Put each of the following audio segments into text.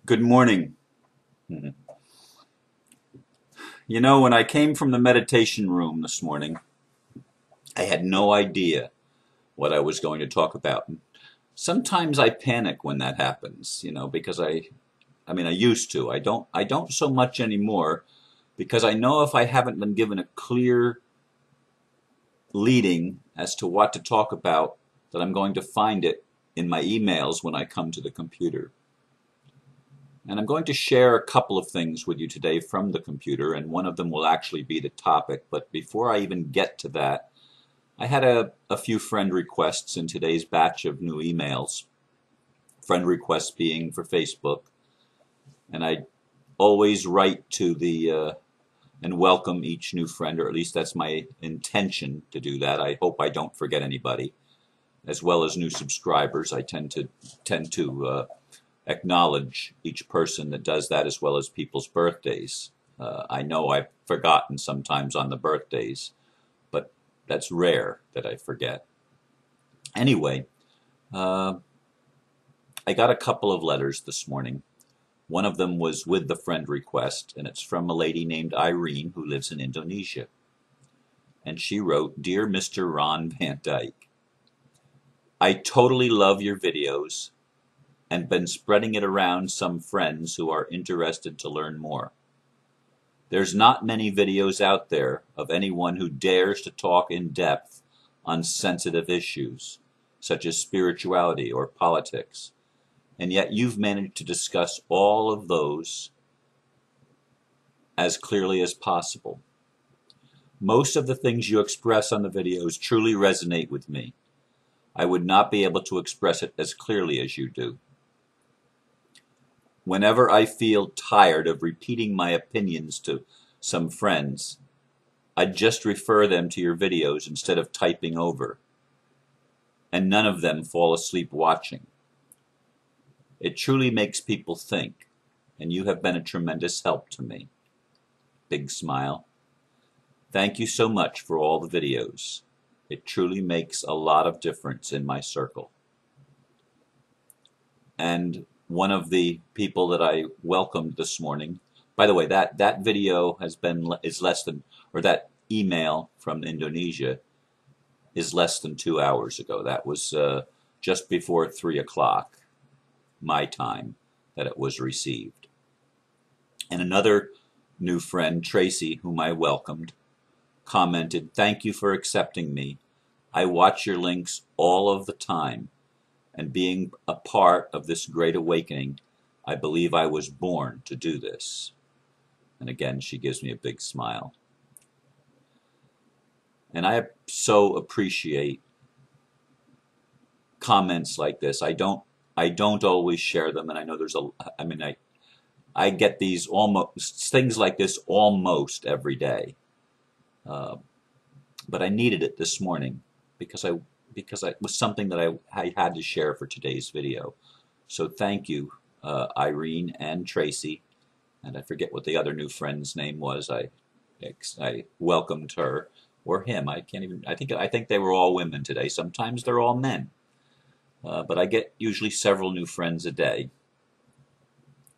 Good morning. Mhm. You know, when I came from the meditation room this morning, I had no idea what I was going to talk about. Sometimes I panic when that happens, because I used to. I don't so much anymore because I know if I haven't been given a clear leading as to what to talk about, that I'm going to find it in my emails when I come to the computer. And I'm going to share a couple of things with you today from the computer, and one of them will actually be the topic. But before I even get to that, I had a few friend requests in today's batch of new emails. Friend requests being for Facebook. And I always write to and welcome each new friend, or at least that's my intention to do that. I hope I don't forget anybody. As well as new subscribers, I tend to acknowledge each person that does that, as well as people's birthdays. I know I've forgotten sometimes on the birthdays, but that's rare that I forget. Anyway, I got a couple of letters this morning. One of them was with the friend request, and it's from a lady named Irene who lives in Indonesia. And she wrote, "Dear Mr. Ron Van Dyke, I totally love your videos and been spreading it around some friends who are interested to learn more. There's not many videos out there of anyone who dares to talk in depth on sensitive issues, such as spirituality or politics, and yet you've managed to discuss all of those as clearly as possible. Most of the things you express on the videos truly resonate with me. I would not be able to express it as clearly as you do. Whenever I feel tired of repeating my opinions to some friends, I just refer them to your videos instead of typing over, and none of them fall asleep watching. It truly makes people think, and you have been a tremendous help to me." Big smile. "Thank you so much for all the videos. It truly makes a lot of difference in my circle." And one of the people that I welcomed this morning, by the way, that video is less than, or that email from Indonesia is less than 2 hours ago. That was just before 3 o'clock my time that it was received. And another new friend, Tracy, whom I welcomed, commented, "Thank you for accepting me. I watch your links all of the time. And being a part of this great awakening, I believe I was born to do this." And again, she gives me a big smile. And I so appreciate comments like this. I don't always share them, and I know I get these things like this almost every day. But I needed it this morning because it was something that I had to share for today's video. So thank you, Irene and Tracy, and I forget what the other new friend's name was. I welcomed her, or him. I can't even. I think they were all women today. Sometimes they're all men, but I get usually several new friends a day,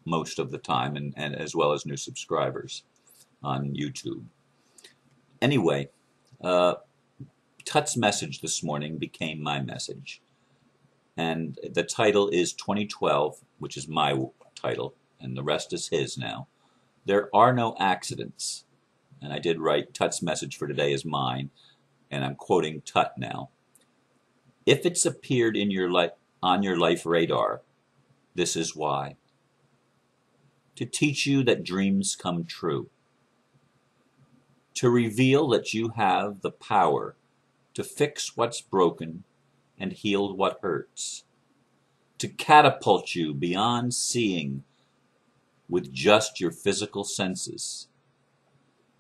most of the time, and as well as new subscribers on YouTube. Anyway. Tut's message this morning became my message, and the title is 2012, which is my title, and the rest is his now. "There are no accidents." And I did write Tut's message for today is mine, and I'm quoting Tut now. "If it's appeared in on your life radar, this is why. To teach you that dreams come true. To reveal that you have the power to fix what's broken and heal what hurts. To catapult you beyond seeing with just your physical senses.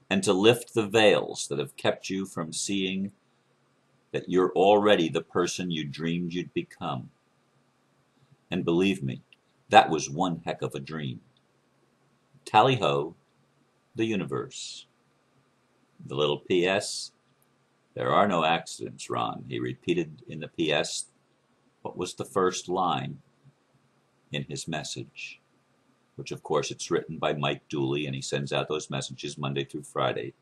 And to lift the veils that have kept you from seeing that you're already the person you dreamed you'd become." And believe me, that was one heck of a dream. Tallyho, the universe. The little P.S. "There are no accidents, Ron." He repeated in the P.S. what was the first line in his message. which of course it's written by Mike Dooley, and he sends out those messages Monday through Friday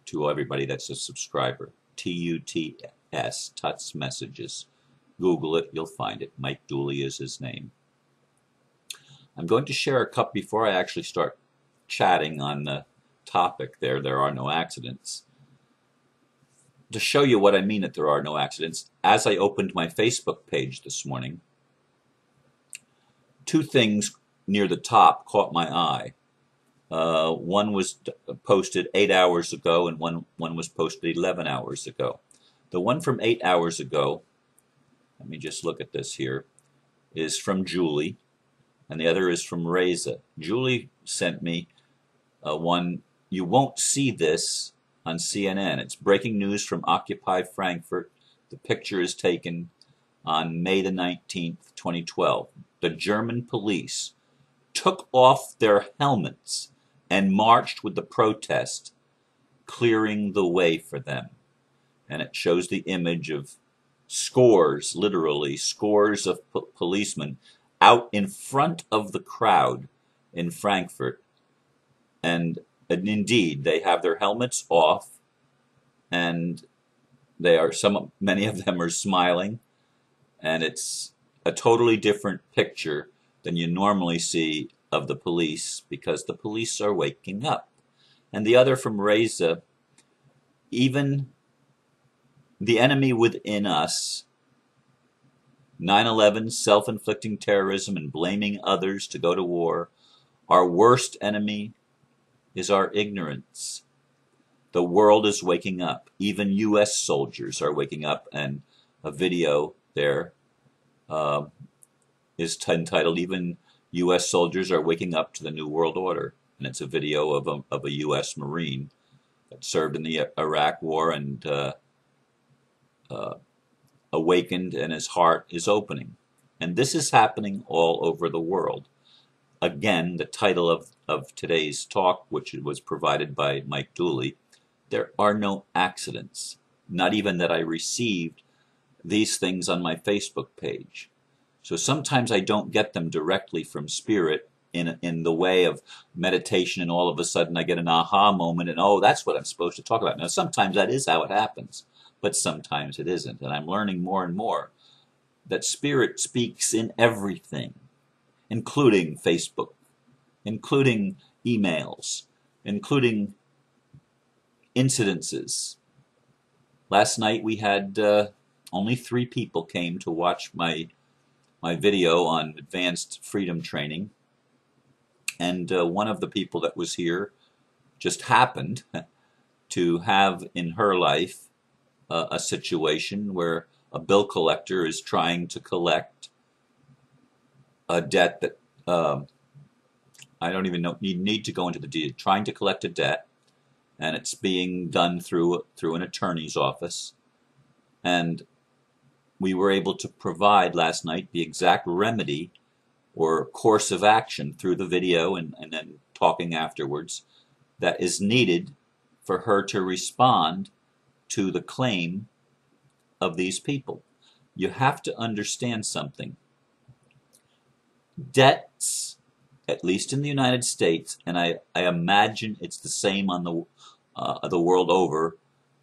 to everybody that's a subscriber. T-U-T-S, Tuts Messages. Google it, you'll find it. Mike Dooley is his name. I'm going to share a couple, before I actually start chatting on the topic there are no accidents. To show you what I mean that there are no accidents, as I opened my Facebook page this morning, two things near the top caught my eye. One was posted 8 hours ago, and one was posted 11 hours ago. The one from 8 hours ago, let me just look at this here, is from Julie, and the other is from Reza. Julie sent me one. You won't see this on CNN. It's breaking news from Occupy Frankfurt. The picture is taken on May the 19th, 2012. The German police took off their helmets and marched with the protest, clearing the way for them. And it shows the image of scores, literally scores of policemen out in front of the crowd in Frankfurt. And indeed, they have their helmets off, and many of them are smiling, and it's a totally different picture than you normally see of the police, because the police are waking up. And the other from Reza, even the enemy within us, 9/11, self-inflicting terrorism and blaming others to go to war, our worst enemy is our ignorance. The world is waking up. Even U.S. soldiers are waking up, and a video there is entitled, "Even U.S. soldiers are waking up to the New World Order." And it's a video of a U.S. Marine that served in the Iraq War and awakened, and his heart is opening. And this is happening all over the world. Again, the title of today's talk, which was provided by Mike Dooley, there are no accidents. Not even that I received these things on my Facebook page. So sometimes I don't get them directly from Spirit in the way of meditation, and all of a sudden I get an aha moment, and oh, that's what I'm supposed to talk about. Now, sometimes that is how it happens, but sometimes it isn't. And I'm learning more and more that Spirit speaks in everything, including Facebook, including emails, including incidences. Last night we had only 3 people came to watch my video on advanced freedom training, and one of the people that was here just happened to have in her life a situation where a bill collector is trying to collect a debt that I don't even need to go into the detail. Trying to collect a debt, and it's being done through an attorney's office. And we were able to provide last night the exact remedy or course of action through the video and then talking afterwards that is needed for her to respond to the claim of these people. You have to understand something. Debts, at least in the United States, and I imagine it's the same on the world over,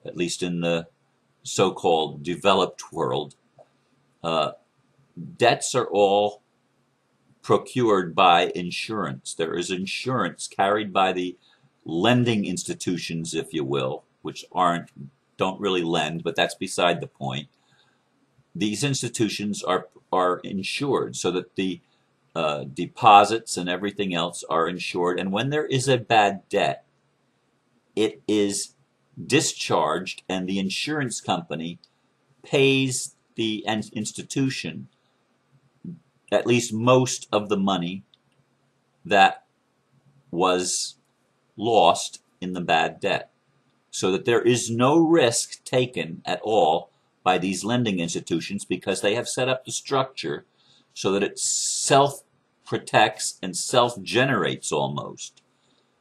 at least in the so-called developed world, debts are all procured by insurance. There is insurance carried by the lending institutions, if you will, which don't really lend, but that's beside the point. These institutions are insured so that the deposits and everything else are insured, and when there is a bad debt, it is discharged, and the insurance company pays the institution at least most of the money that was lost in the bad debt, so that there is no risk taken at all by these lending institutions, because they have set up the structure so that it self-protects and self-generates almost.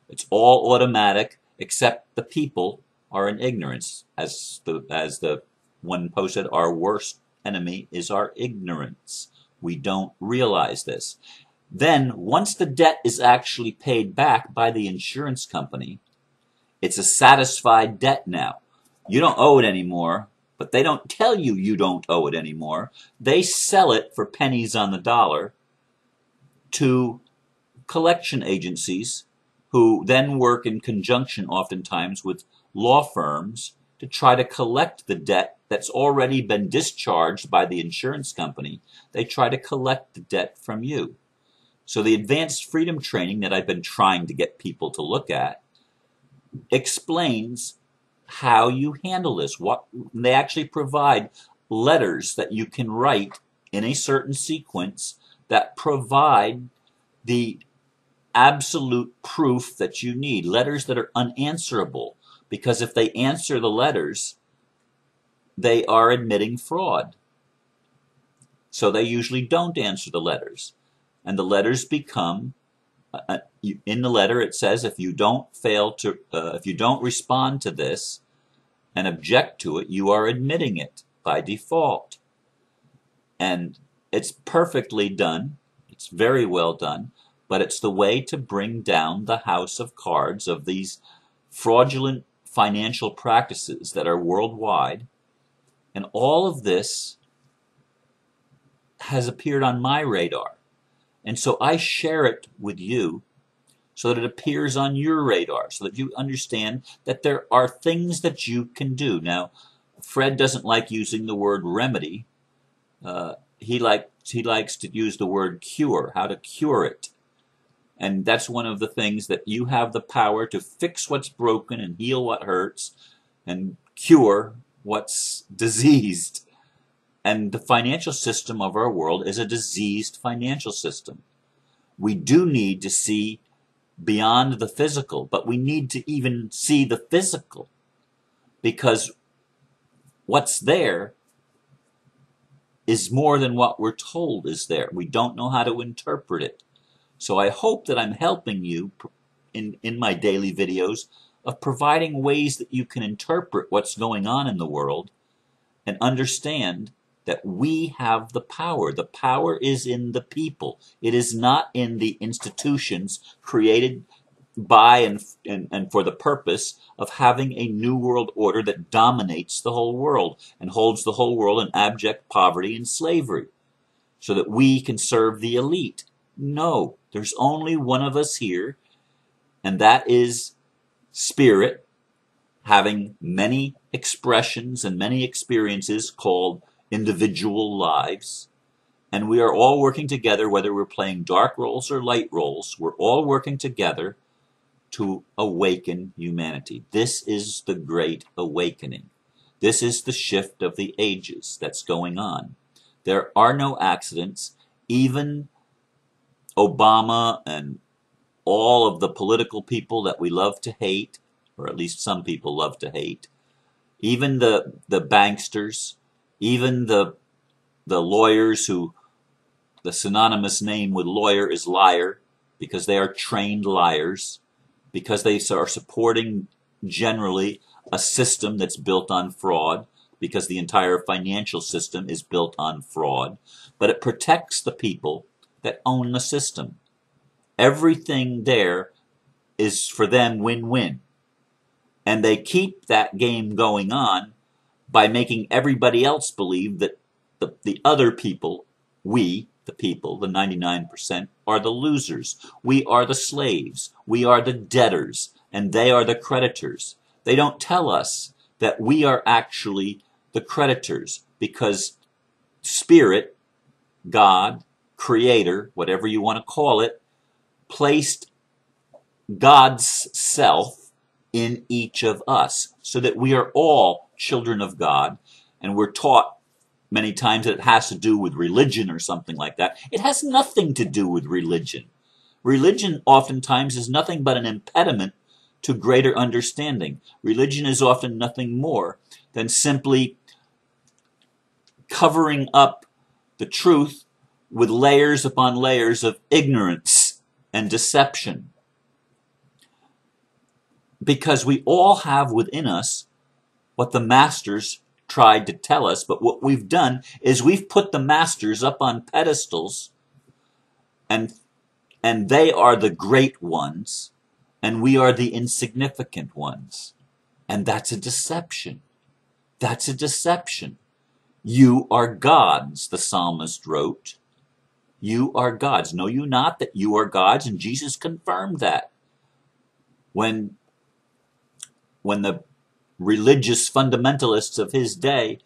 It's all automatic, except the people are in ignorance. As the one posted, our worst enemy is our ignorance. We don't realize this. Then, once the debt is actually paid back by the insurance company, it's a satisfied debt now. You don't owe it anymore, but they don't tell you you don't owe it anymore. They sell it for pennies on the dollar to collection agencies who then work in conjunction oftentimes with law firms to try to collect the debt that's already been discharged by the insurance company. They try to collect the debt from you. So the advanced freedom training that I've been trying to get people to look at explains how you handle this. They actually provide letters that you can write in a certain sequence that provide the absolute proof that you need. Letters that are unanswerable, because if they answer the letters, they are admitting fraud. So they usually don't answer the letters. And the letters become, in the letter it says, if you don't respond to this and object to it, you are admitting it by default. And it's perfectly done. It's very well done. But it's the way to bring down the house of cards of these fraudulent financial practices that are worldwide. And all of this has appeared on my radar. And so I share it with you so that it appears on your radar, so that you understand that there are things that you can do. Now, Fred doesn't like using the word remedy. He likes to use the word cure, how to cure it. And that's one of the things, that you have the power to fix what's broken and heal what hurts and cure what's diseased. And the financial system of our world is a diseased financial system. We do need to see beyond the physical, but we need to even see the physical, because what's there is more than what we're told is there. We don't know how to interpret it. So I hope that I'm helping you in my daily videos of providing ways that you can interpret what's going on in the world and understand that we have the power. The power is in the people. It is not in the institutions created by and for the purpose of having a new world order that dominates the whole world and holds the whole world in abject poverty and slavery so that we can serve the elite. No, there's only one of us here, and that is spirit, having many expressions and many experiences called individual lives, and we are all working together, whether we're playing dark roles or light roles. We're all working together to awaken humanity. This is the great awakening. This is the shift of the ages that's going on. There are no accidents. Even Obama and all of the political people that we love to hate, or at least some people love to hate, even the banksters, even the lawyers who, the synonymous name with lawyer is liar, because they are trained liars, because they are supporting generally a system that's built on fraud, because the entire financial system is built on fraud. But it protects the people that own the system. Everything there is for them win-win. And they keep that game going on by making everybody else believe that the other people, we, the people, the 99%, are the losers. We are the slaves. We are the debtors, and they are the creditors. They don't tell us that we are actually the creditors, because Spirit, God, Creator, whatever you want to call it, placed God's self in each of us, so that we are all children of God. And we're taught many times that it has to do with religion or something like that. It has nothing to do with religion. Religion oftentimes is nothing but an impediment to greater understanding. Religion is often nothing more than simply covering up the truth with layers upon layers of ignorance and deception. Because we all have within us what the masters tried to tell us, but what we've done is we've put the masters up on pedestals and and they are the great ones, and we are the insignificant ones. And that's a deception. That's a deception. You are gods, the psalmist wrote. You are gods. Know you not that you are gods? And Jesus confirmed that. When the religious fundamentalists of his day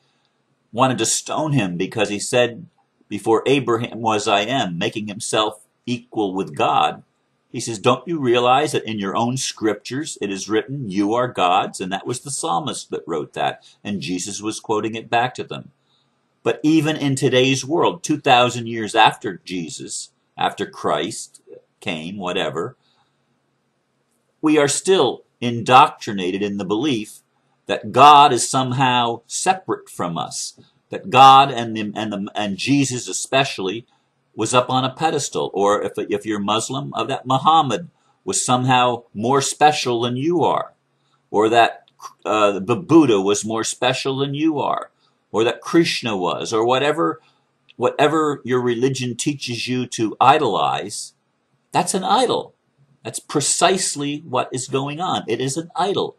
wanted to stone him because he said, before Abraham was I am, making himself equal with God, he says, don't you realize that in your own scriptures it is written, you are gods? And that was the psalmist that wrote that. And Jesus was quoting it back to them. But even in today's world, 2,000 years after Jesus, after Christ came, whatever, we are still indoctrinated in the belief that God is somehow separate from us, that God and Jesus especially was up on a pedestal, or if you're Muslim, that Muhammad was somehow more special than you are, or that the Buddha was more special than you are, or that Krishna was, or whatever your religion teaches you to idolize. That's an idol. That's precisely what is going on. It is an idol.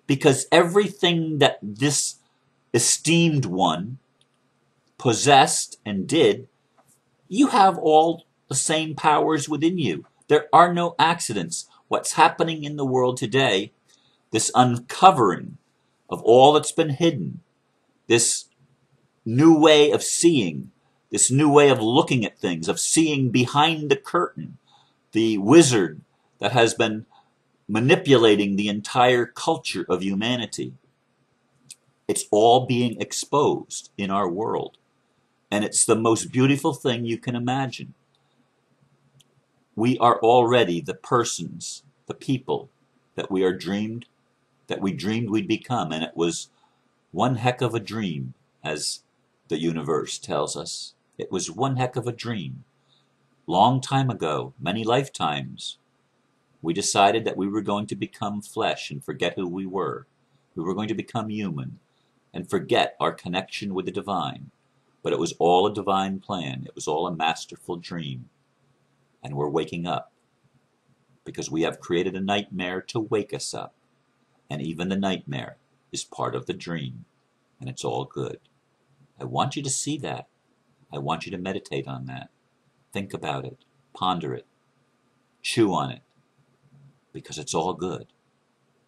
Because everything that this esteemed one possessed and did, you have all the same powers within you. There are no accidents. What's happening in the world today, this uncovering of all that's been hidden, this new way of seeing, this new way of looking at things, of seeing behind the curtain, the wizard that has been manipulating the entire culture of humanity. It's all being exposed in our world. And it's the most beautiful thing you can imagine. We are already the persons, the people that we dreamed we'd become. And it was one heck of a dream, as the universe tells us. It was one heck of a dream. Long time ago, many lifetimes, we decided that we were going to become flesh and forget who we were. We were going to become human and forget our connection with the divine. But it was all a divine plan. It was all a masterful dream. And we're waking up because we have created a nightmare to wake us up. And even the nightmare is part of the dream. And it's all good. I want you to see that. I want you to meditate on that. Think about it. Ponder it. Chew on it. Because it's all good.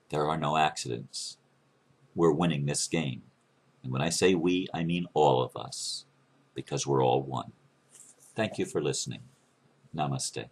There are no accidents. We're winning this game. And when I say we, I mean all of us. Because we're all one. Thank you for listening. Namaste.